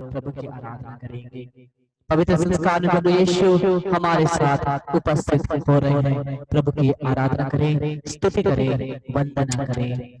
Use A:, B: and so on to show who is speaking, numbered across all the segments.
A: प्रभु की आराधना करेंगे। पवित्र संस्कार में प्रभु यीशु हमारे साथ उपस्थित हो रहे हैं। प्रभु की आराधना करें, स्तुति करें, वंदना करें।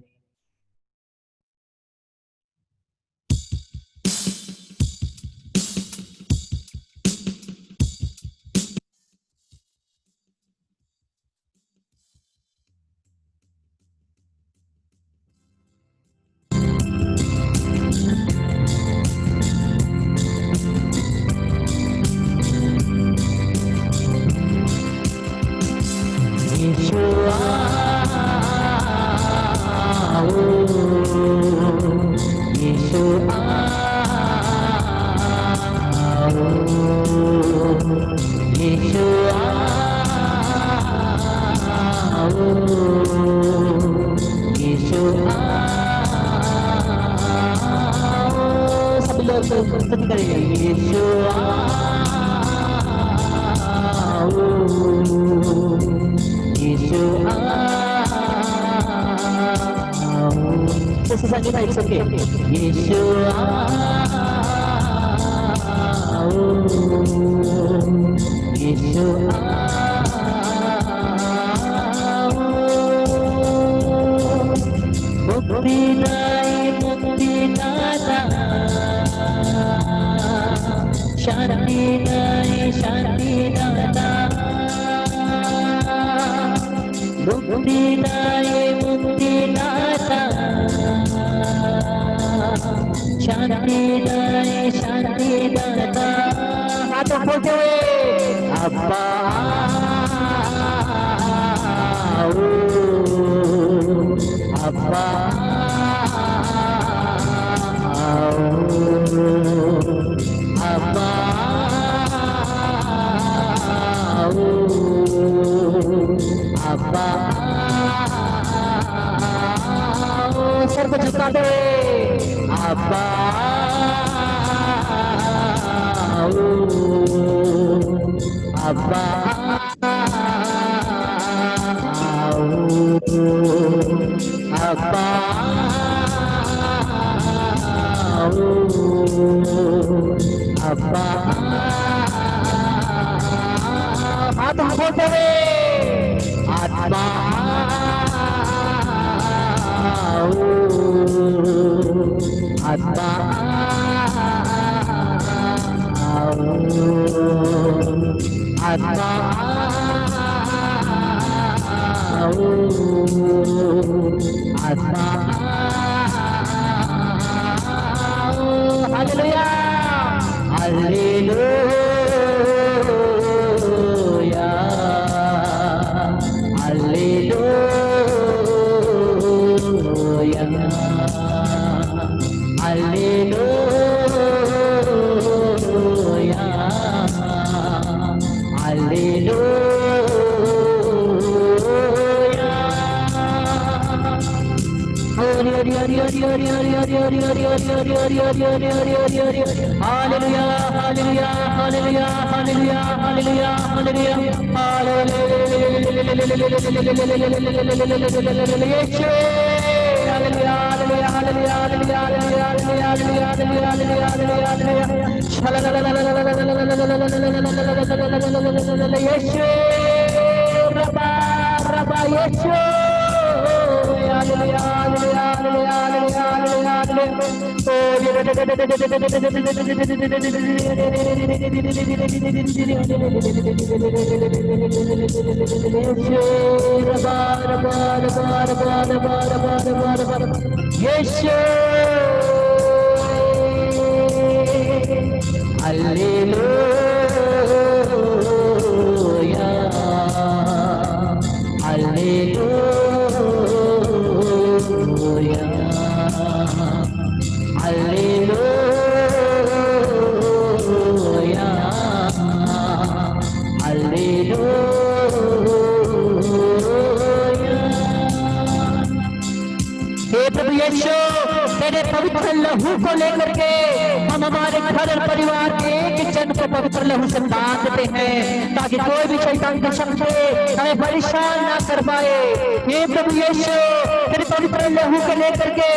A: पवित्र लहू को लेकर के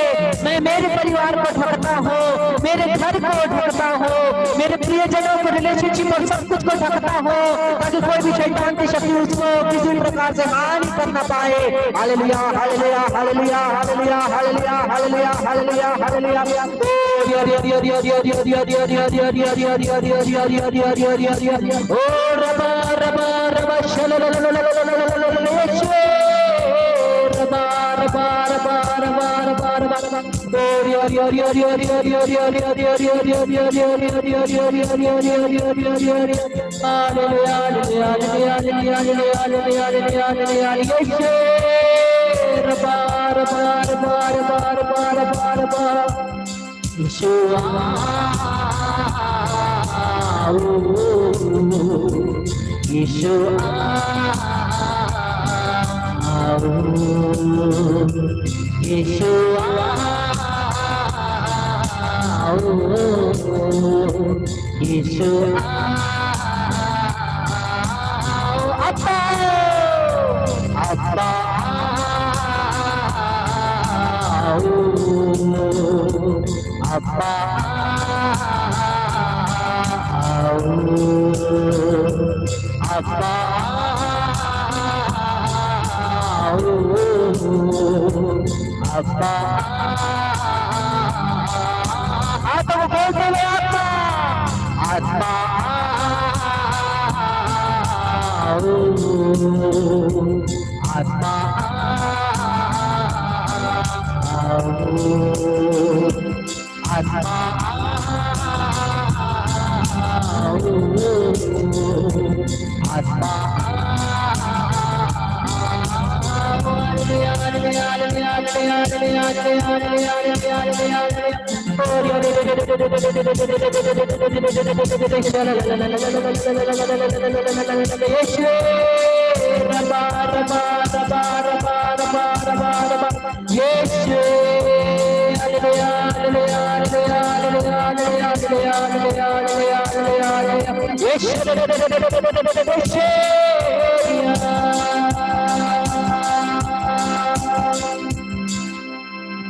A: मैं मेरे परिवार को ढकता हूँ, मेरे घर को ढकता हूँ, मेरे प्रियजनों को, रिलेशनशिप और सब कुछ को ढकता हूँ, ताकि कोई भी शैतान की शक्ति उसको किसी प्रकार से हानि कर ना पाए। हालेलुया हालेलुया हालेलुया हालेलुया हालेलुया हालेलुया हालेलुया हालेलुया। ओ रबा रबा रबा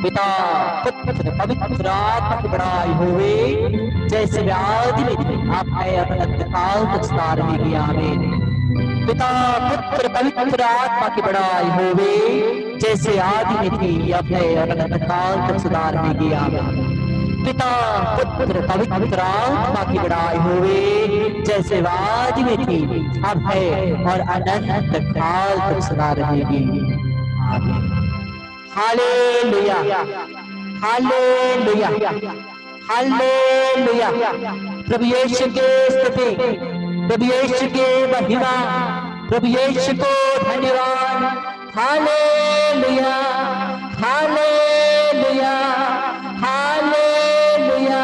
A: पिता पुत्र पवित्र आत्मा की बड़ाई होवे, जैसे आदि में आप अनंत काल तक सदा रहेगी। आमीन। पिता पुत्र पवित्र आत्मा की बड़ाई होवे, जैसे आदि में थी अब है अनंत काल तक सदा रहेगी। आमीन। पिता पुत्र पवित्र आत्मा की बड़ाई होवे, जैसे आदि में थी अब है और अनंत काल तक सदा रहेगी। आमीन। हालेलुया हालेलुया हालेलुया। प्रभु यीशु की स्तुति, प्रभु यीशु की महिमा, प्रभु यीशु को धन्यवाद। हालेलुया हालेलुया हालेलुया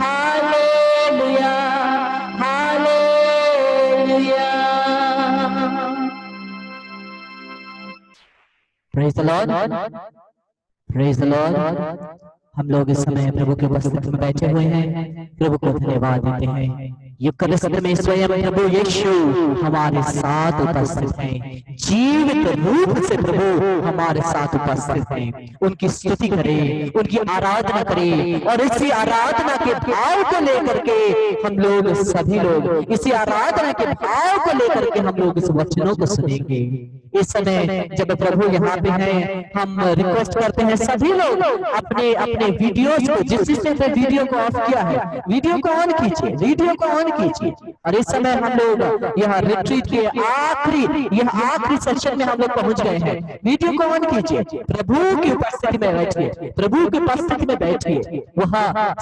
A: हालेलुया hallelujah. Praise the Lord, praise the Lord. हम लोग इस समय प्रभु के उपस्थिति में बैठे हुए हैं, प्रभु को धन्यवाद देते हैं। यूकरिस्त में स्वयं प्रभु यीशु हमारे साथ उपस्थित हैं, जीवित रूप से प्रभु हमारे साथ उपस्थित हैं। उनकी स्तुति करें, उनकी आराधना करें, और इसी आराधना के भाव को लेकर के हम लोग सभी लोग इसी आराधना के भाव को लेकर के हम लोग इस वचनों को सुनेंगे। इस समय जब प्रभु यहाँ पे हैं, हम रिक्वेस्ट करते हैं सभी लोग अपने अपने वीडियोस को, जिस जिसने वीडियो को ऑफ किया है, वीडियो को ऑन कीजिए, वीडियो को ऑन कीजिए। और इस समय हम लोग यह रिट्रीट के आखिरी सेशन में हम लोग पहुंच गए हैं। वीडियो को ऑन कीजिए, प्रभु की उपस्थिति में बैठिए, प्रभु की उपस्थिति में बैठिए। वह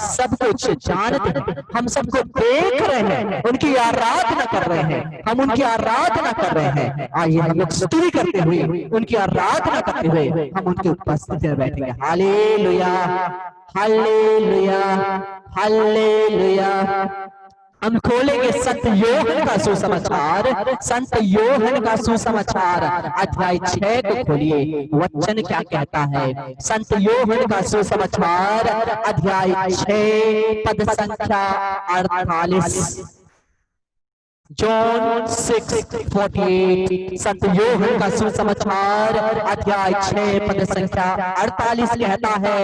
A: सब कुछ जानते हैं, हम सबको देख रहे हैं, उनकी आराधना कर रहे हैं, हम उनकी आराधना कर रहे हैं। आइए हम लोग स्तुति करते हुए, उनकी आराधना करते हुए हम उनकी उपस्थिति में बैठेंगे। हालेलुया हालेलुया हालेलुया। हम खोलेंगे संत योहन का सुसमाचार, संत योहन का सुसमाचार अध्याय 6 को खोलिए। वचन क्या कहता है? संत योहन का सुसमाचार अध्याय 6 पद संख्या 48। जॉन 6:48 संत यूहन्ना का सुसमाचार अध्याय 6 पद संख्या 48 कहता है,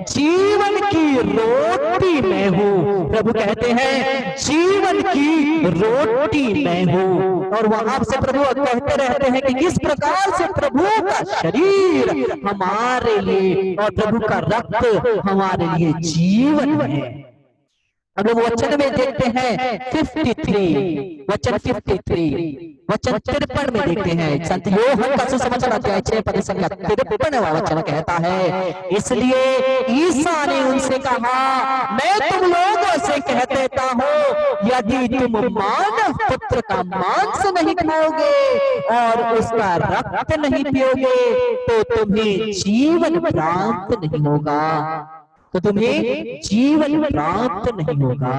A: जीवन की रोटी मैं हूँ। प्रभु कहते हैं जीवन की रोटी मैं हूँ। और वहां से प्रभु कहते रहते हैं कि किस प्रकार से प्रभु का शरीर हमारे लिए और प्रभु का रक्त हमारे लिए जीवन है। अगर वो वचन में देखते हैं 53 वचन 53 वचन 53 में देखते हैं, संत यूहन्ना का सुसमाचार अध्याय 6 पद संख्या 53 वचन कहता है, इसलिए ईसा ने उनसे कहा, मैं तुम लोगों से कह देता हूँ, यदि तुम मानव पुत्र का मांस नहीं खाओगे और उसका रक्त नहीं पियोगे तो तुम्हें जीवन प्राप्त नहीं होगा। तो तुम्हें जीवन प्राप्त नहीं होगा।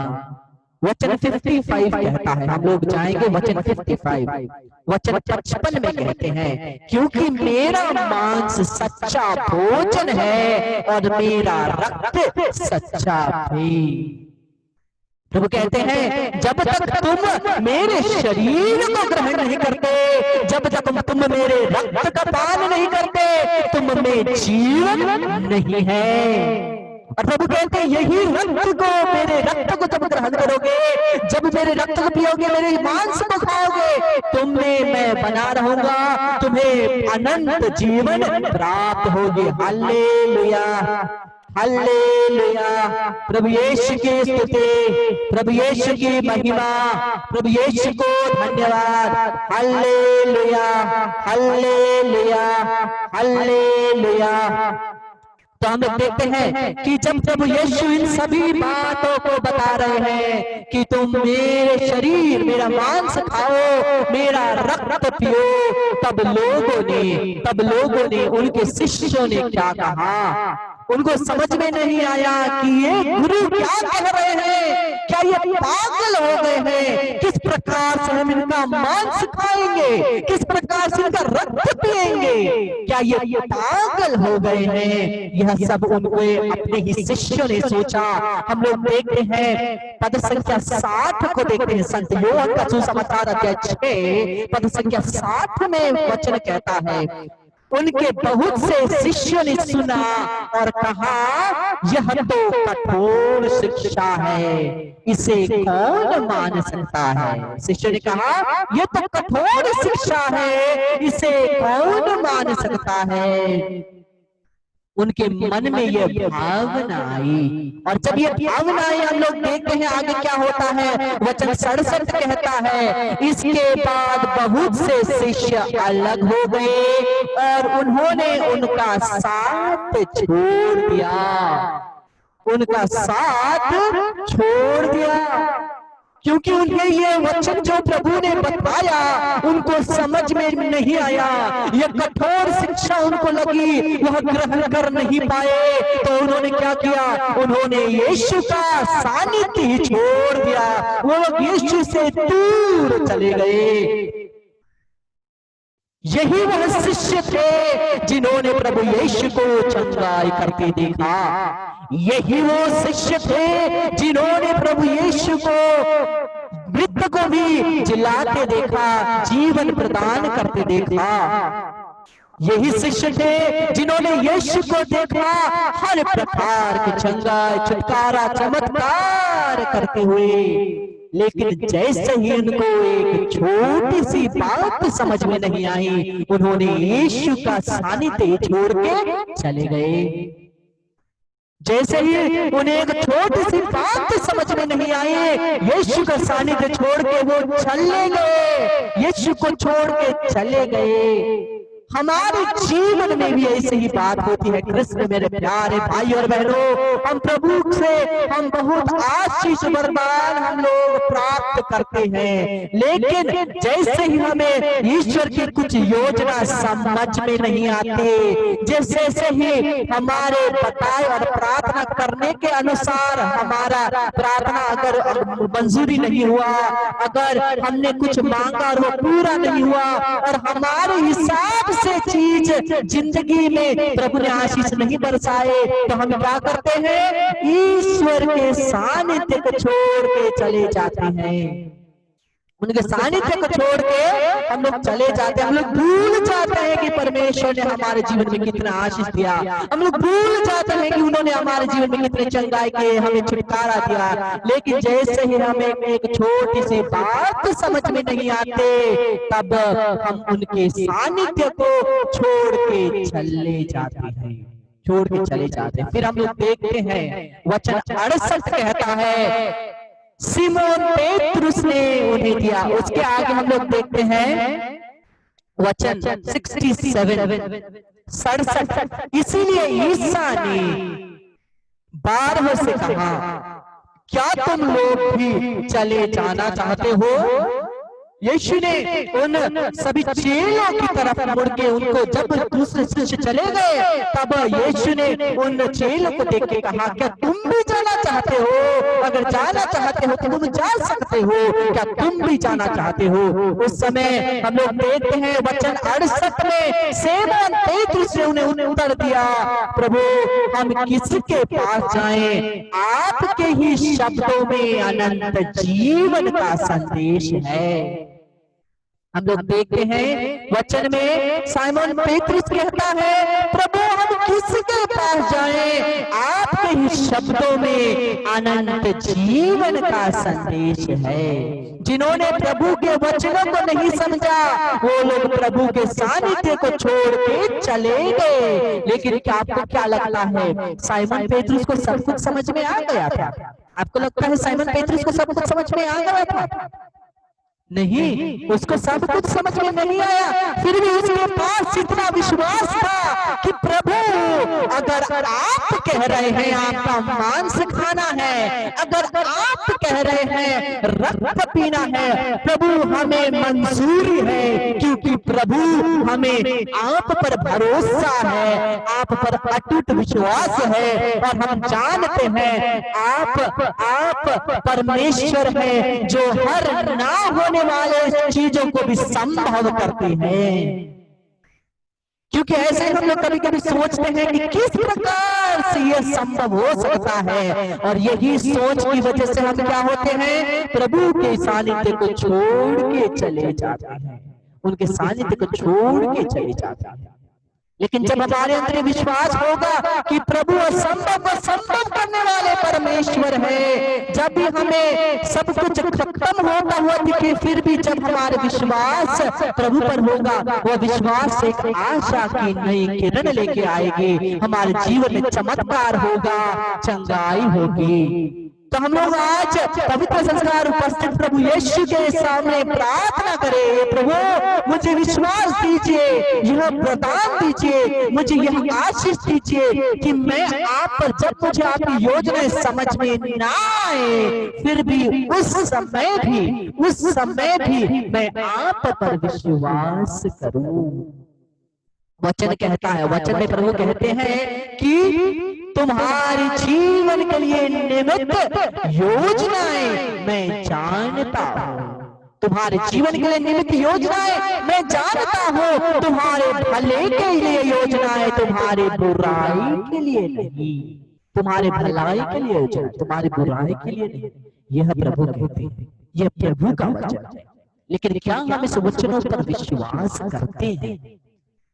A: वचन 55 कहता है, हम लोग जाएंगे वचन 55 वचन 55 में कहते हैं, क्योंकि मेरा मांस सच्चा भोजन है और मेरा रक्त सच्चा भी। प्रभु कहते हैं, जब तक तुम मेरे शरीर को ग्रहण नहीं करते, जब तक तुम मेरे रक्त का पान नहीं करते, तुम में जीवन नहीं है। और प्रभु कहते हैं, यही रक्त को, मेरे रक्त को जब ग्रहण करोगे, जब मेरे रक्त को पियोगे, मेरे मांस को खाओगे, तुम में मैं बना रहूंगा, तुम्हें अनंत जीवन प्राप्त होगी। हालेलुया, हालेलुया। प्रभु यीशु की स्तुति, प्रभु यीशु की महिमा, प्रभु यीशु को धन्यवाद। हालेलुया, हालेलुया, हालेलुया। तो हम लोग देखते हैं कि जब प्रभु यीशु इन सभी बातों को बता रहे हैं कि तुम मेरे शरीर, मेरा मांस खाओ, मेरा रक्त पियो, तब लोगों ने उनके शिष्यों ने क्या कहा? उनको समझ में नहीं आया कि ये गुरु क्या कह रहे हैं, क्या ये पागल हो गए हैं? किस प्रकार से हम इनका मांस खाएंगे, किस प्रकार से इनका रक्त पिएंगे? क्या ये पागल हो गए हैं? यह सब उनके अपने ही शिष्यों ने सोचा। हम लोग देखते हैं पद संख्या 60 को देखते हैं, संत यूहन्ना का सुसमाचार अध्याय 6 पद संख्या 60 में वचन कहता है, उनके बहुत से शिष्यों ने सुना और कहा, यह तो कठोर शिक्षा है, इसे कौन मान सकता है? शिष्यों ने कहा, यह तो कठोर शिक्षा है, इसे कौन मान सकता है? उनके मन में यह भावना आई, और जब ये भावना आई, हम लोग देखते हैं आगे क्या होता है। वचन 67 कहता है, इसके बाद बहुत से शिष्य अलग हो गए और उन्होंने उनका साथ छोड़ दिया, उनका साथ छोड़ दिया, क्योंकि उन्हें ये वचन जो प्रभु ने बताया उनको समझ में नहीं आया। ये कठोर शिक्षा उनको लगी, वह ग्रहण कर नहीं पाए। तो उन्होंने क्या किया? उन्होंने यीशु का सानिध्य ही छोड़ दिया, वो लोग यीशु से दूर चले गए। यही वह शिष्य थे जिन्होंने प्रभु यीशु को चंगाई करके देखा। यही वो शिष्य थे जिन्होंने प्रभु यीशु को, वृद्ध को भी जिलाते देखा, जीवन प्रदान करते देखा। यही शिष्य थे जिन्होंने यीशु को देखा हर प्रकार की चंगाई, छुटकारा, चमत्कार करते हुए। लेकिन जैसे ही उनको एक छोटी सी बात समझ में नहीं आई, उन्होंने यीशु का सानिध्य छोड़ के चले गए। जैसे ही उन्हें एक छोटी सी बात समझ में नहीं आई, यीशु का सानिध्य छोड़ के वो चले गए, यीशु को छोड़ के चले गए। हमारे जीवन में भी ऐसी ही बात होती है। कृष्ण मेरे प्यारे भाई और बहनों, हम प्रभु से हम बहुत आशीष वरदान हम लोग प्राप्त करते हैं, लेकिन जैसे ही हमें ईश्वर की कुछ योजना समझ में नहीं आती, जैसे ही हमारे बताए और प्रार्थना करने के अनुसार हमारा प्रार्थना अगर मंजूरी नहीं हुआ, अगर हमने कुछ मांगा और वो पूरा नहीं हुआ, और हमारे हिसाब से चीज जिंदगी में प्रभु ने आशीष नहीं बरसाए, तो हम क्या करते हैं? ईश्वर के सानिध्य को छोड़ के चले जाते हैं। उनके सानिध्य को छोड़ के हम लोग चले जाते हैं। हम लोग भूल जाते हैं कि परमेश्वर ने हमारे जीवन में कितना आशीष दिया। हम लोग भूल जाते हैं कि उन्होंने हमारे जीवन में कितने चंगाई के हमें छुटकारा दिया। लेकिन जैसे ही हमें एक छोटी सी बात समझ में नहीं आते, तब हम उनके सानिध्य को छोड़ के चले जाते हैं, छोड़ के चले जाते हैं। फिर हम लोग देखते हैं वचन 68 कहता है सिमोन पेतरुस ने उन्हें दिया। उसके आगे हम लोग देखते हैं वचन 67 इसीलिए ईसा ने 12 से कहा, क्या तुम लोग भी चले जाना चाहते हो? यीशु ने उन सभी चेलों की तरफ मुड़ के उनको, जब दूसरे शिष्य चले गए, तब यीशु ने उन चेलों को देख के कहा, क्या तुम भी जाना चाहते हो? अगर जाना चाहते हो तो तुम जा सकते हो। क्या तुम भी जाना चाहते हो? उस समय हम लोग देखते हैं वचन 68 में सिमोन पेतरुस ने उन्हें उत्तर दिया, प्रभु हम किसके पास जाएं? आपके ही शब्दों में अनंत जीवन का संदेश है। हम लोग देखते हैं वचन में सिमोन पेतरुस कहता है, प्रभु हम किसके पास जाएं? आपके ही शब्दों में अनंत जीवन का संदेश है। जिन्होंने प्रभु के वचनों को नहीं समझा, वो लोग प्रभु के सानिध्य को छोड़ के चले गए। लेकिन क्या आपको क्या लगता है, सिमोन पेतरुस को सब कुछ समझ में आ गया था? आपको लगता है सिमोन पेतरुस को सब कुछ समझ में आ गया था? नहीं, उसको सब कुछ समझ में नहीं आया। फिर भी उसके पास इतना विश्वास था कि प्रभु अगर आप कह रहे हैं आपका मांस खाना है, अगर आप कह रहे हैं रक्त पीना है, प्रभु हमें मंजूरी है, क्योंकि प्रभु हमें आप पर भरोसा है, आप पर अटूट विश्वास है। और हम जानते हैं आप परमेश्वर है जो हर ना होने वाले चीजों को भी संभव करते हैं। क्योंकि ऐसे हम लोग कभी कभी सोचते हैं कि किस प्रकार से यह संभव हो सकता है, और यही सोच की वजह से हम क्या होते हैं, प्रभु के सानिध्य को छोड़ के चले जाते हैं, उनके सानिध्य को छोड़ के चले जाते हैं। लेकिन जब हमारे अंदर विश्वास होगा कि प्रभु असंभव को संभव करने वाले परमेश्वर है, जब भी हमें सब कुछ खत्म होता हुआ दिखे, फिर भी जब हमारे विश्वास प्रभु पर होगा, वो विश्वास एक आशा की नई किरण लेके आएगी। हमारे जीवन में चमत्कार होगा, चंगाई होगी। तो हम लोग आज पवित्र संस्कार उपस्थित प्रभु यीशु के सामने प्रार्थना करें, प्रभु मुझे विश्वास दीजिए, यह प्रदान दीजिए, मुझे यह आशीष दीजिए कि मैं आप पर, जब मुझे आपकी योजना समझ में ना आए, फिर भी उस समय भी मैं आप पर विश्वास करूं। वचन कहता है, वचन में प्रभु कहते हैं कि तुम्हारी जीवन के लिए निमित्त योजनाएं मैं जानता हूं। तुम्हारे जीवन के लिए निमित्त योजनाएं मैं जानता हूं। तुम्हारे भले के लिए योजनाएं, तुम्हारे बुराई के लिए नहीं। तुम्हारे भलाई के लिए योजना, तुम्हारी बुराई के लिए नहीं। यह प्रभु कहते हैं, यह प्रभु का वचन है। लेकिन क्या हम इस वचनों पर विश्वास करते हैं?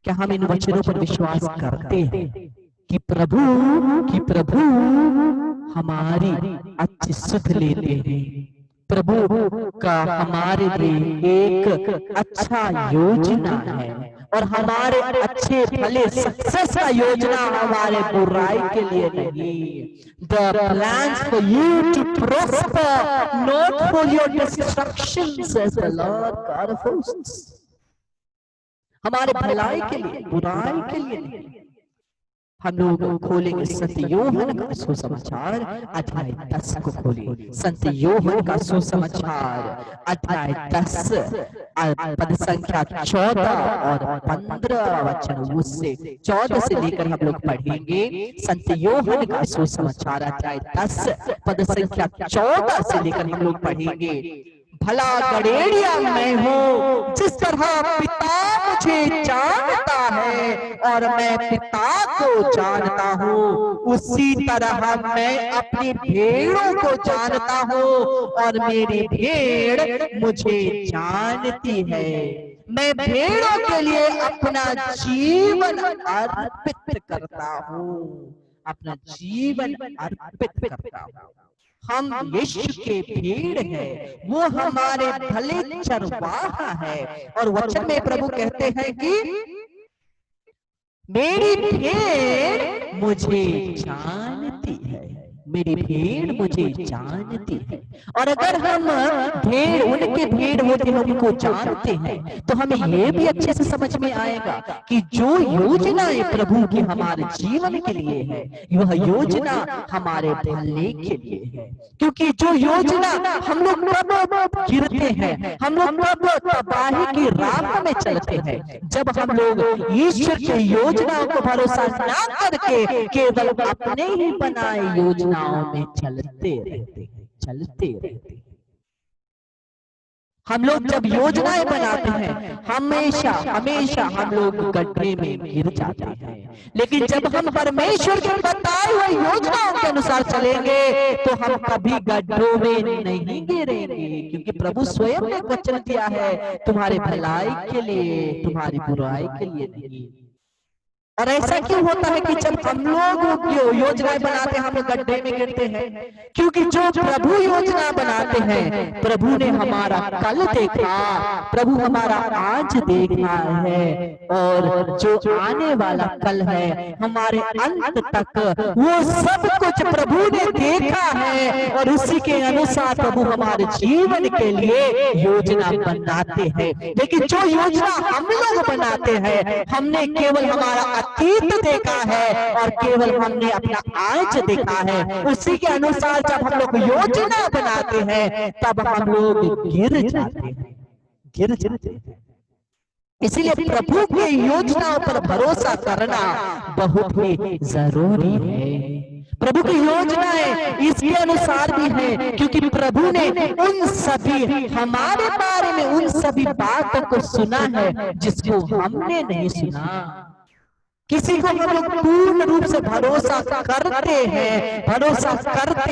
A: क्या हम इन वचनों पर विश्वास करते हैं कि प्रभु हमारी अच्छी सुध लेते हैं, प्रभु का हमारे लिए एक अच्छा योजना है, और हमारे अच्छे भले सक्सेस का योजना हमारे बुराई के लिए नहीं। The plans for you to prosper, not for your destruction, says the Lord God of hosts. हमारे भलाई के लिए, बुराई के लिए नहीं। हम लोग खोलेंगे संत यूहन्ना का सुसमाचार अध्याय 10 को खोलेंगे। संत यूहन्ना का सुसमाचार अध्याय 10 पद संख्या 14 और 15 वचन, उससे 14 से लेकर हम लोग पढ़ेंगे। संत यूहन्ना का सुसमाचार अध्याय 10 पद संख्या 14 से लेकर हम लोग पढ़ेंगे। भला गड़ेड़िया मैं हूँ, जिस तरह पिता मुझे जानता है और मैं पिता को जानता हूँ, उसी तरह मैं अपनी भेड़ों को जानता हूँ और मेरी भेड़ मुझे जानती है। मैं भेड़ों के लिए अपना जीवन अर्पित करता हूँ, अपना जीवन अर्पित करता हूँ। हम यीशु के भेड़ हैं, वो हमारे भले चरवाहा है। और वचन में प्रभु कहते हैं कि मेरी भेड़ मुझे जानती है, मेरी भेड़ मुझे जानती है। और अगर हम भेड़ उनके भेड़ होते हैं, उनको जानते हैं, तो हमें ये भी अच्छे से समझ में आएगा कि जो योजनाएं प्रभु की हमारे जीवन के लिए है, वह योजना हमारे भले के लिए है। क्योंकि जो योजना हम लोग कब गिरते हैं, हम लोग कब तबाही की राह में चलते हैं, जब हम लोग ईश्वर की योजनाओं को भरोसा ना करके केवल अपने ही बनाए योजनाओं में चलते रहते। हम लोग जब योजनाएं बनाते हैं, हमेशा हम लोग गड्ढे में गिर जाते हैं। लेकिन जब हम परमेश्वर के बताए हुए योजनाओं के अनुसार चलेंगे, तो हम कभी गड्ढों में नहीं गिरेंगे, क्योंकि प्रभु स्वयं ने वचन दिया है, तुम्हारे भलाई के लिए, तुम्हारी बुराई के लिए नहीं। और ऐसा क्यों होता है कि जब हम लोग योजनाएं बनाते हैं, हम लोग गड्ढे में गिरते हैं? क्योंकि जो प्रभु योजना बनाते हैं, प्रभु ने हमारा कल देखा, प्रभु हमारा आज देखा है, और जो आने वाला कल है, हमारे अंत तक, वो सब कुछ प्रभु ने देखा है। और उसी के अनुसार प्रभु हमारे जीवन के लिए योजना बनाते हैं। लेकिन जो योजना हम लोग बनाते हैं, हमने केवल हमारा अतीत देखा है और केवल हमने अपना आज देखा है। उसी के अनुसार जब हम लोग योजना बनाते हैं, तब हम लोग गिर जाते हैं। इसलिए प्रभु की योजनाओं पर भरोसा करना बहुत ही जरूरी है। प्रभु की योजनाएं इसके अनुसार भी है, क्योंकि प्रभु ने उन सभी हमारे बारे में उन सभी बातों को सुना है जिसको हमने नहीं सुना। किसी को हम लोग पूर्ण रूप से भरोसा करते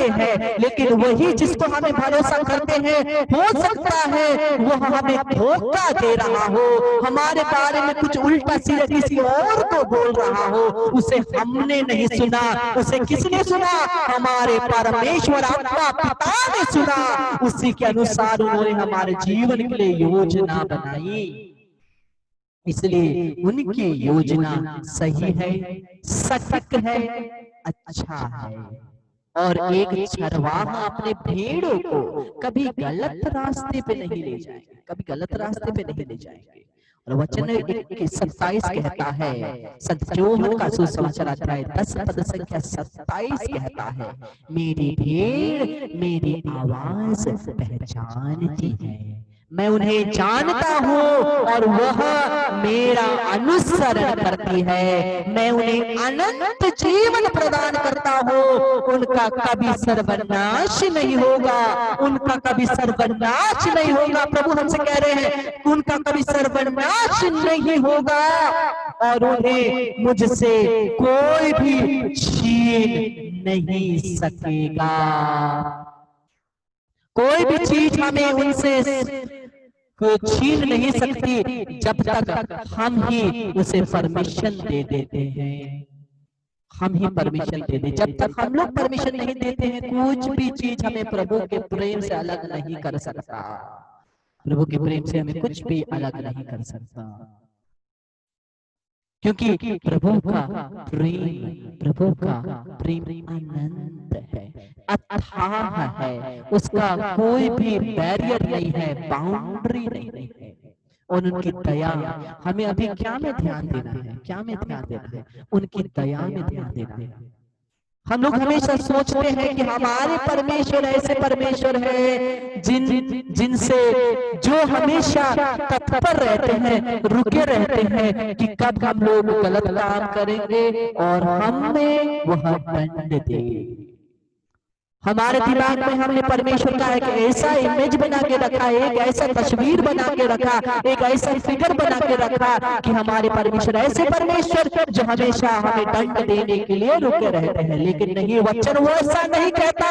A: हैं, लेकिन वही जिसको हमें भरोसा करते हैं, हो सकता है वो हमें धोखा दे रहा हो, हमारे बारे में कुछ उल्टा सीधा किसी और को बोल रहा हो। उसे हमने नहीं सुना, उसे किसने सुना? हमारे परमेश्वर अपना पिता ने सुना। उसी के अनुसार उन्होंने हमारे जीवन के लिए योजना बनाई। इसलिए उनकी योजना सही है, सटीक है, अच्छा है। और एक चरवाहा अपने भेड़ों को कभी गलत रास्ते पे नहीं ले जाएगा, कभी गलत रास्ते पे नहीं ले जाएंगे। और वचन 27 कहता है, संत योहन का सुसमाचार अध्याय 10 पद संख्या 27 कहता है, मेरी भेड़ मेरी आवाज पहचानती है, मैं उन्हें जानता हूँ और वह मेरा अनुसरण करती है। मैं उन्हें अनंत जीवन प्रदान करता हूँ, उनका कभी सर्वनाश नहीं होगा, उनका कभी सर्वनाश नहीं होगा। प्रभु हमसे कह रहे हैं, उनका कभी सर्वनाश नहीं होगा और उन्हें मुझसे कोई भी छीन नहीं सकेगा। कोई भी चीज हमें उनसे छीन नहीं सकती जब तक हम ही उसे परमिशन दे देते हैं। हम ही परमिशन दे दे। जब तक हम लोग परमिशन नहीं देते हैं, कुछ भी चीज हमें प्रभु के प्रेम से अलग नहीं कर सकता। प्रभु के प्रेम से हमें कुछ भी अलग नहीं कर सकता, क्योंकि प्रभु का प्रेम अनंत है, अथाह है, उसका कोई भी बैरियर नहीं है, बाउंड्री नहीं है। और उनकी दया हमें अभी क्या में ध्यान देना है, क्या में ध्यान देना है? उनकी दया में ध्यान देना है। हम लोग हमेशा सोचते हैं कि हमारे परमेश्वर ऐसे परमेश्वर है जिनसे जो हमेशा तत्पर रहते हैं, रुके रहते हैं कि कब हम लोग गलत काम करेंगे और हमें वह दंड दे, हमारे दिमाग में हमने परमेश्वर का एक ऐसा इमेज बना के रखा है, एक ऐसा तस्वीर बना के रखा, एक ऐसा फिगर बना के रखा कि हमारे परमेश्वर ऐसे परमेश्वर जो हमेशा हमें दंड देने के लिए रुके रहते हैं। लेकिन नहीं, वचन वो ऐसा नहीं कहता।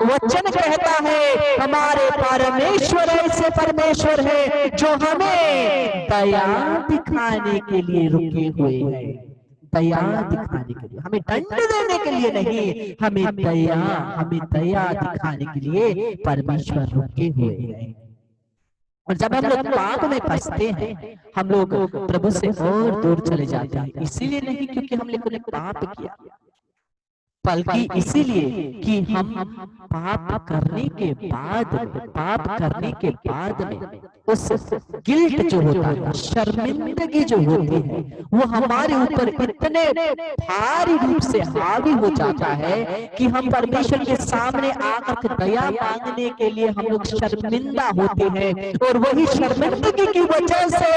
A: वचन कहता है हमारे परमेश्वर ऐसे परमेश्वर है जो हमें दया दिखाने के लिए रुके हुए हैं। दया दिखाने के लिए, हमें दंड देने के लिए नहीं, हमें दया दिखाने के लिए परमेश्वर रुके हुए हैं। और जब हम लोग पाप में फंसते हैं, हम लोग प्रभु से और दूर चले जाते हैं। इसीलिए नहीं क्योंकि हम लोगों ने पाप किया, बल्कि इसीलिए कि हम पाप करने के बाद में उस गिल्ट जो होता है, शर्मिंदगी जो होती है, वो हमारे ऊपर इतने भारी रूप से हावी हो जाता है कि हम परमेश्वर के सामने आकर दया मांगने के लिए हम लोग शर्मिंदा होते हैं। और वही शर्मिंदगी की वजह से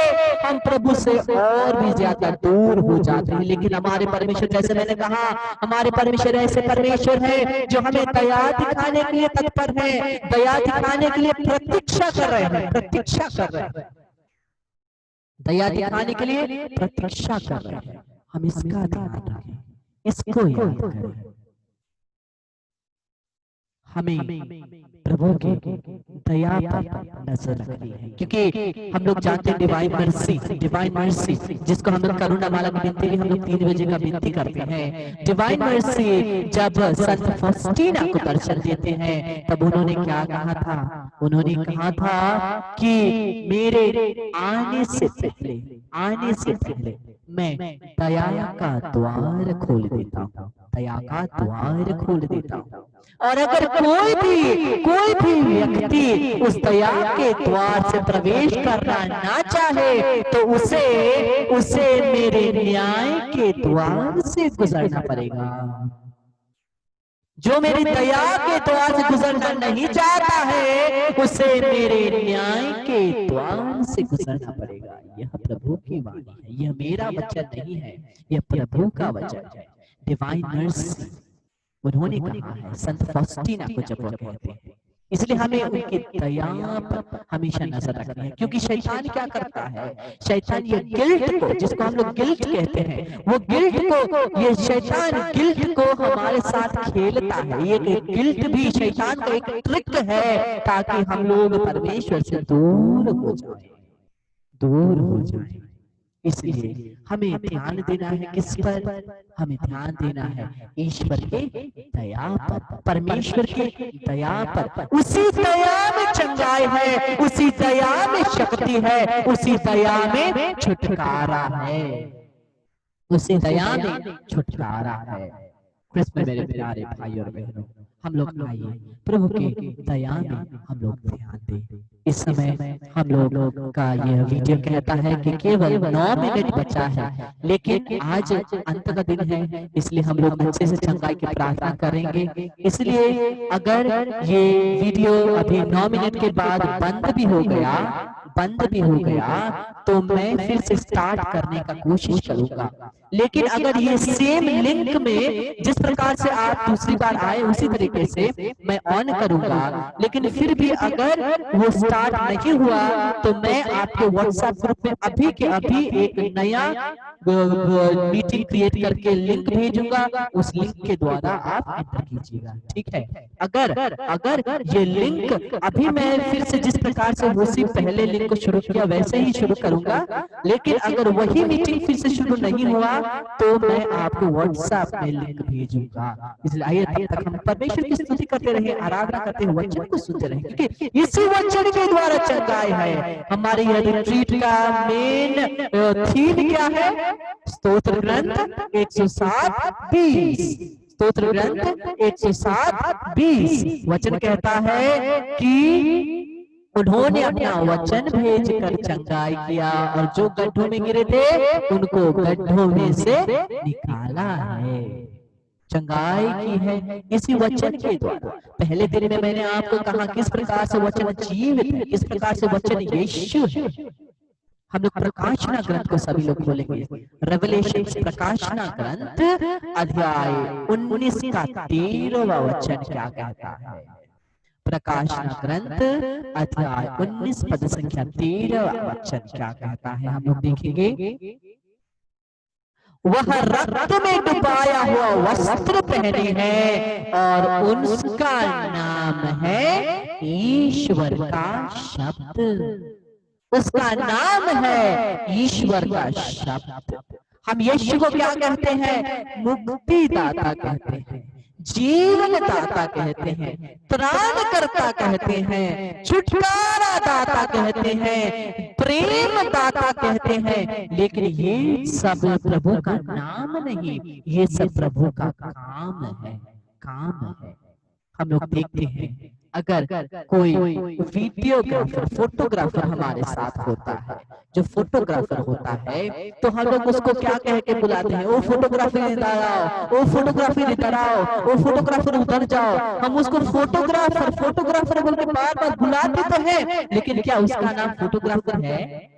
A: हम प्रभु से और भी ज्यादा दूर हो जाते हैं। लेकिन हमारे परमेश्वर, जैसे मैंने कहा, हमारे परमेश्वर ऐसे परमेश्वर है जो हमें दया दिखाने के लिए तत्पर है, दया दिखाने के लिए प्रतीक्षा कर रहे हैं, दया दिखाने के लिए प्रतीक्षा कर रहे हैं। हम इसका ध्यान रखें, इसको याद करें। हमें प्रभु की दया पर नजर रखनी है, क्योंकि हम लोग जानते हैं डिवाइन मर्सी जिसको हम लोग करुणामाला की विनती भी हम लोग 3 बजे का विनती करते हैं। डिवाइन मर्सी जब संत फॉस्टीना को दर्शन देते हैं, तब उन्होंने क्या कहा था? उन्होंने कहा था कि मेरे आने से पहले मैं दया का द्वार खोल देता हूँ, दया का द्वार खोल देता हूँ। और अगर कोई भी व्यक्ति उस दया के द्वार से प्रवेश करना ना चाहे तो उसे मेरे न्याय के द्वार से गुजरना पड़ेगा। जो मेरी दया के द्वार से गुजरना नहीं चाहता है, उसे मेरे न्याय के द्वार से गुजरना पड़ेगा। यह प्रभु की वाणी है, यह मेरा वचन नहीं है, यह प्रभु का वचन है। डिवाइन मर्सी उन्होंने कहा है संत फॉस्टीना को जब वो कहते हैं। इसलिए हमें उनकी दया पर हमेशा नजर रखनी है, क्योंकि शैतान क्या करता है? शैतान ये गिल्ट को, जिसको हम लोग गिल्ट कहते हैं, वो गिल्ट को, ये शैतान गिल्ट को हमारे साथ खेलता है। ये गिल्ट भी शैतान का एक ट्रिक है ताकि हम लोग परमेश्वर से दूर हो जाए। इसलिए हमें ध्यान देना है किस पर? हमें ध्यान देना है ईश्वर के दया पर, परमेश्वर की दया पर। उसी दया में चंगाई है, उसी दया में शक्ति है, उसी दया में छुटकारा है, उसी दया में छुटकारा है। कृष्ण मेरे प्यारे भाई और बहनों, हम लोग आइए प्रभु की दया में हम लोग ध्यान दें। इस समय हम लोग का यह वीडियो कहता है कि केवल 9 मिनट बचा है, लेकिन आज अंत का दिन है, इसलिए हम लोग अच्छे से चंगाई की प्रार्थना करेंगे। इसलिए अगर ये वीडियो अभी 9 मिनट के बाद बंद भी हो गया तो मैं फिर से स्टार्ट करने का कोशिश करूंगा। लेकिन अगर ये सेम लिंक में जिस प्रकार से आप दूसरी बार आए उसी तरीके से मैं ऑन करूंगा, लेकिन फिर भी अगर वो स्टार्ट नहीं हुआ तो मैं आपके व्हाट्सएप ग्रुप में अभी के अभी एक नया मीटिंग क्रिएट करके लिंक भेजूंगा। उस लिंक के द्वारा आप एंटर कीजिएगा, ठीक है? अगर ये लिंक अभी मैं फिर से जिस प्रकार से उसी पहले लिंक को शुरू किया वैसे ही शुरू करूंगा, लेकिन अगर वही मीटिंग फिर से शुरू नहीं हुआ तो मैं आपको व्हाट्सएप में लिंक भेजूंगा। इसलिए आइए तब तक हम परमेश्वर की स्तुति करते रहे, आराधना करते हुए वचन को सुनते रहे, क्योंकि इसी वचन के द्वारा चंगाई है। हमारे यह रिट्रीट का मेन थीम क्या है? स्तोत्र ग्रंथ 107:20। स्तोत्र ग्रंथ 107:20 वचन कहता है कि उन्होंने अपना वचन भेजकर चंगाई किया और जो गड्ढों में गिरे थे उनको गड्ढों में से निकाला है। चंगाई की है इसी वचन के द्वारा। पहले दिन में मैंने आपको कहा किस प्रकार से वचन जीवित है, किस प्रकार से वचन यीशु है। हम लोग प्रकाशना ग्रंथ को सभी लोग खोलेंगे। रेवलेशन प्रकाशना ग्रंथ अध्याय 19 का 13वां वचन क्या कहता है? प्रकाशना ग्रंथ अध्याय 19 पद संख्या 13वां वचन क्या कहता है? हम लोग देखेंगे। वह रक्त में डुबाया हुआ वस्त्र पहने हैं और उसका नाम है ईश्वर का शब्द। उसका नाम है ईश्वर का शब्द। हम यीशु को क्या कहते हैं? मुक्तिदाता कहते हैं, जीवन दाता कहते हैं, त्राणकर्ता कहते हैं, छुटकारा दाता कहते हैं, प्रेम दाता कहते हैं। लेकिन ये सब प्रभु का नाम नहीं, ये सब प्रभु का काम है, काम है। हम लोग देखते हैं अगर कोई वीडियोग्राफर फोटोग्राफर हमारे साथ होता है, जो फोटोग्राफर होता है, तो हम लोग उसको क्या कह के बुलाते हैं? ओ फोटोग्राफर इधर आओ, ओ फोटोग्राफर इधर आओ, ओ फोटोग्राफर उधर जाओ। हम उसको फोटोग्राफर फोटोग्राफर बोल के बार बार बुलाते तो है, लेकिन क्या उसका नाम फोटोग्राफर है?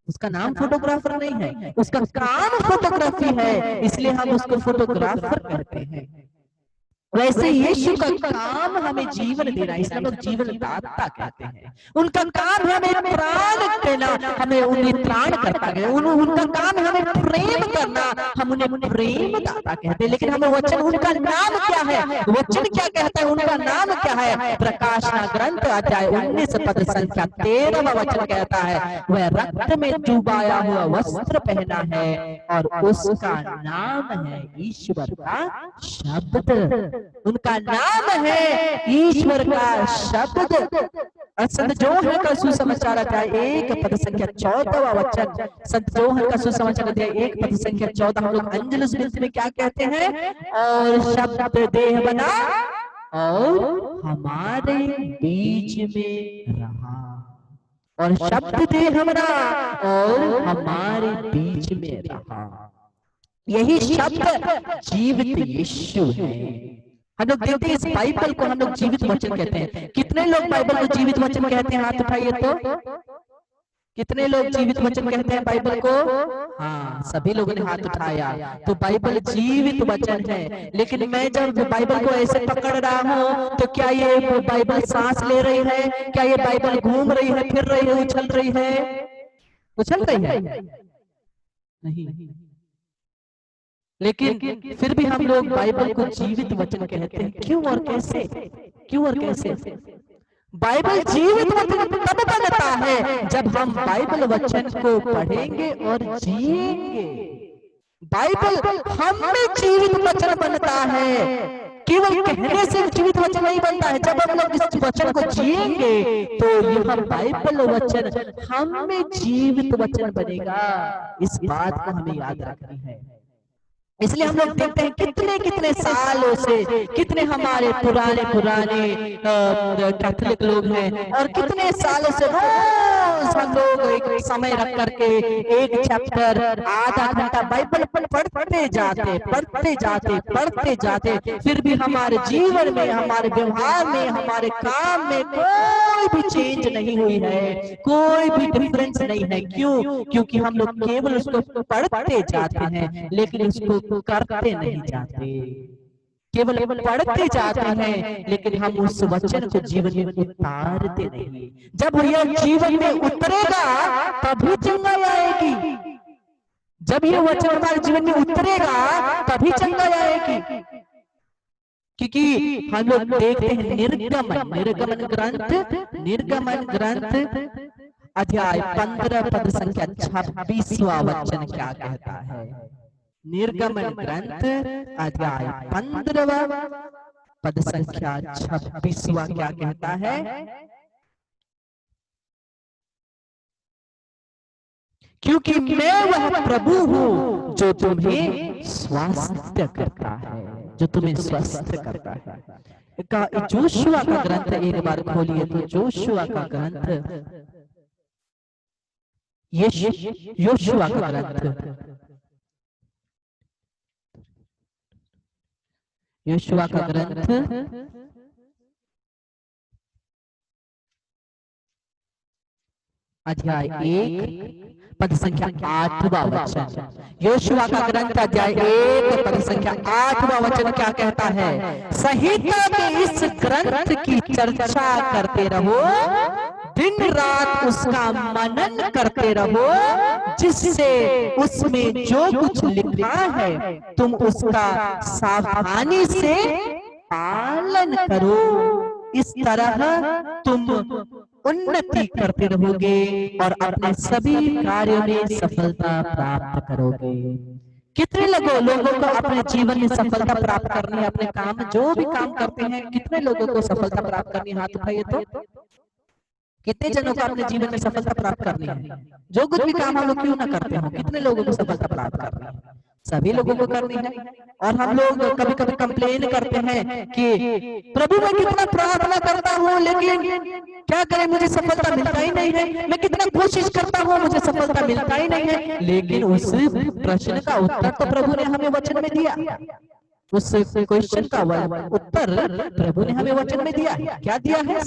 A: उसका नाम फोटोग्राफर नहीं है, उसका काम फोटोग्राफी है, इसलिए हम उसको फोटोग्राफर कहते हैं। वैसे यीशु का काम हमें जीवन देना, इसलिए लोग जीवन दाता कहते हैं। उनका काम है हमें प्राण देना, हमें उन्हें त्राण करता है। उनका काम है हमें प्रेम करना, हम उन्हें प्रेम दाता कहते हैं। लेकिन हमें वचन, उनका नाम क्या है? वचन क्या कहता है? उनका नाम क्या है? प्रकाशना ग्रंथ अध्याय 19 पद संख्या 13वां वचन कहता है, वह रक्त में डुबाया हुआ वस्त्र पहना है और उसका नाम है ईश्वर का शब्द। उनका नाम है ईश्वर का शब्द। संत जोहन का सुसमाचार अध्याय 1 पद संख्या 14वां वचन, संत जोहन का सुसमाचार अध्याय 1 पद संख्या 14, हम लोग अंजलुस ग्रंथ में क्या कहते हैं? और शब्द देह बना और हमारे बीच में रहा, और शब्द देह बना और हमारे बीच में रहा। यही शब्द जीवित यीशु है। हम लोग देखते हैं इस बाइबल को हम लोग जीवित वचन कहते हैं। कितने लोग बाइबल को जीवित वचन कहते हैं? हाथ उठाइए तो। कितने लोग जीवित वचन कहते हैं बाइबल को? हाँ, सभी लोगों ने हाथ उठाया। तो बाइबल जीवित वचन है। लेकिन मैं जब बाइबल को ऐसे पकड़ रहा हूँ, तो क्या ये बाइबल सांस ले रही है? क्या ये बाइबल घूम रही है, फिर रही है, उछल रही है? उछल रही है? नहीं। लेकिन फिर भी हम लोग बाइबल को जीवित वचन कहते हैं। क्यों और कैसे? क्यों और कैसे? बाइबल जीवित वचन तब बनता है जब हम बाइबल वचन को पढ़ेंगे और जिएंगे। बाइबल हम में जीवित वचन बनता है, केवल कहने से जीवित वचन नहीं बनता है। जब हम लोग इस वचन को जिएंगे तो यह बाइबल वचन हम में जीवित वचन बनेगा। इस बात को हमें याद रखनी है। इसलिए हम लोग देखते हैं कितने कितने सालों से कितने हमारे पुराने कैथोलिक लोग हैं, और कितने सालों से रोज हम लोग एक समय रख करके एक चैप्टर आधा घंटा बाइबल पढ़ते जाते, फिर भी हमारे जीवन में, हमारे व्यवहार में, हमारे काम में कोई भी चेंज नहीं हुई है, कोई भी डिफरेंस नहीं है। क्यों? क्योंकि हम लोग केवल उसको पढ़ते जाते हैं, लेकिन उसको करते नहीं जाते। केवल पढ़ते जाते हैं, लेकिन हम उस वचन को जीवन में उतारते नहीं। जब यह जीवन में उतरेगा तभी चंगाई आएगी। जब यह वचन हमारे जीवन में उतरेगा तभी चंगाई आएगी। क्योंकि हम लोग देखते हैं निर्गमन ग्रंथ अध्याय 15 पद संख्या 26वां वचन क्या कहता है? निर्गमन ग्रंथ अध्याय 15 पद संख्या 26वां क्या कहता है? क्योंकि मैं वह प्रभु हूँ जो तुम्हें स्वस्थ करता है, जो तुम्हें स्वस्थ करता है। जोशुआ का ग्रंथ एक बार खोलिए तो, जोशुआ का ग्रंथ, योशुआ का ग्रंथ, योशुआ का ग्रंथ अध्याय 1 पद संख्या 8वां वचन। योशुआ का ग्रंथ अध्याय 1 पद संख्या 8वां वचन क्या कहता है? संहिता के इस ग्रंथ की चर्चा करते रहो, दिन रात उसका मनन करते रहो, जिससे उसमें जो कुछ लिखा है तुम उसका सावधानी से पालन करो। इस तरह तुम उन्नति करते रहोगे और अपने सभी कार्यों में सफलता प्राप्त करोगे। कितने लोगों को अपने जीवन में सफलता प्राप्त करनी है? अपने काम जो भी काम करते हैं, कितने लोगों को सफलता प्राप्त करनी है? हाथ उठाइए तो। कितने जनों को अपने जीवन में सफलता प्राप्त करनी है? जो कुछ भी काम हम लोग क्यों ना करते हो, कितने लोगों को सफलता प्राप्त करनी है? सभी लोगों को करनी है। और हम लोग कभी कभी कंप्लेन करते हैं कि प्रभु मैं कितना प्रार्थना करता हूँ लेकिन क्या करें, मुझे सफलता मिलता ही नहीं है। मैं कितना कोशिश करता हूँ, मुझे सफलता मिलता ही नहीं है। लेकिन उस प्रश्न का उत्तर तो प्रभु ने हमें वचन में दिया। उस क्वेश्चन का उत्तर प्रभु ने हमें वचन में दिया। क्या दिया है?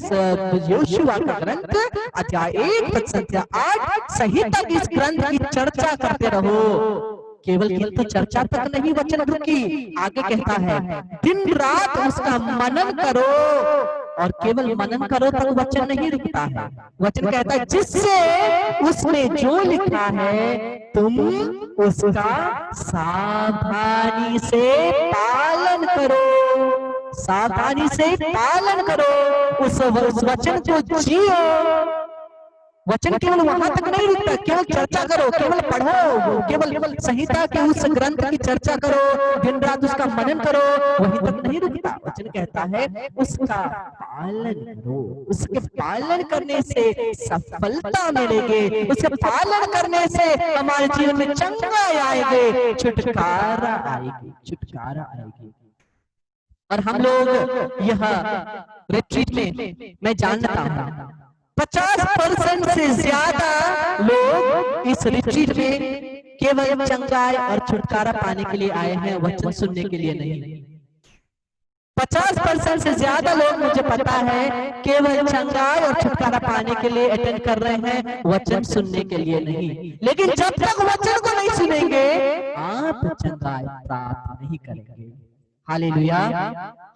A: योशुआ का ग्रंथ अध्याय 1 पद संख्या 8, संहिता की इस ग्रंथ की चर्चा करते रहो। केवल किंतु चर्चा तक नहीं वचन रुकी, आगे कहता है दिन रात उसका मनन करो। और केवल मनन करो तक वचन नहीं रुकता है। वचन कहता है जिससे उसमें जो लिखा है तुम उसका सावधानी से पालन करो। सावधानी से पालन करो, उस वचन को जियो। वचन केवल वहां तक नहीं रुकता, केवल चर्चा करो, केवल पढ़ो, केवल संहिता के उस ग्रंथ की चर्चा करो, दिन रात उसका मनन करो, वहीं तक नहीं रुकता। वचन कहता है उसका पालन करो। उसके पालन करने से सफलता मिलेगी, उसके पालन करने से हमारे जीवन में चंगाई आएगी, छुटकारा आएगी, छुटकारा आएगी। और हम लोग यह रिट्रीट में मैं जानता हूं 50% से ज्यादा लोग इस रिट्रीट में केवल चंगाई और छुटकारा पाने के लिए आए हैं, वचन सुनने के लिए नहीं। 50% से ज्यादा लोग मुझे पता है केवल चंगाई और छुटकारा पाने के लिए अटेंड कर रहे हैं, वचन सुनने के लिए नहीं। लेकिन जब तक वचन को नहीं सुनेंगे आप चंगाई प्राप्त नहीं करेंगे। हालेलुया,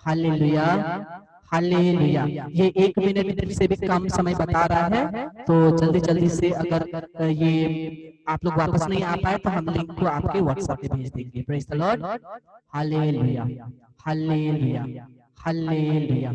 A: हालेलुया, हालेलुया। ये 1 मिनट से भी कम समय बता रहा है, तो जल्दी जल्दी से अगर ये आप लोग वापस नहीं आ पाए तो हम लिंक को आपके व्हाट्सएप पे भेज देंगे। प्रेज द लॉर्ड, हालेलुया, हालेलुया, हालेलुया।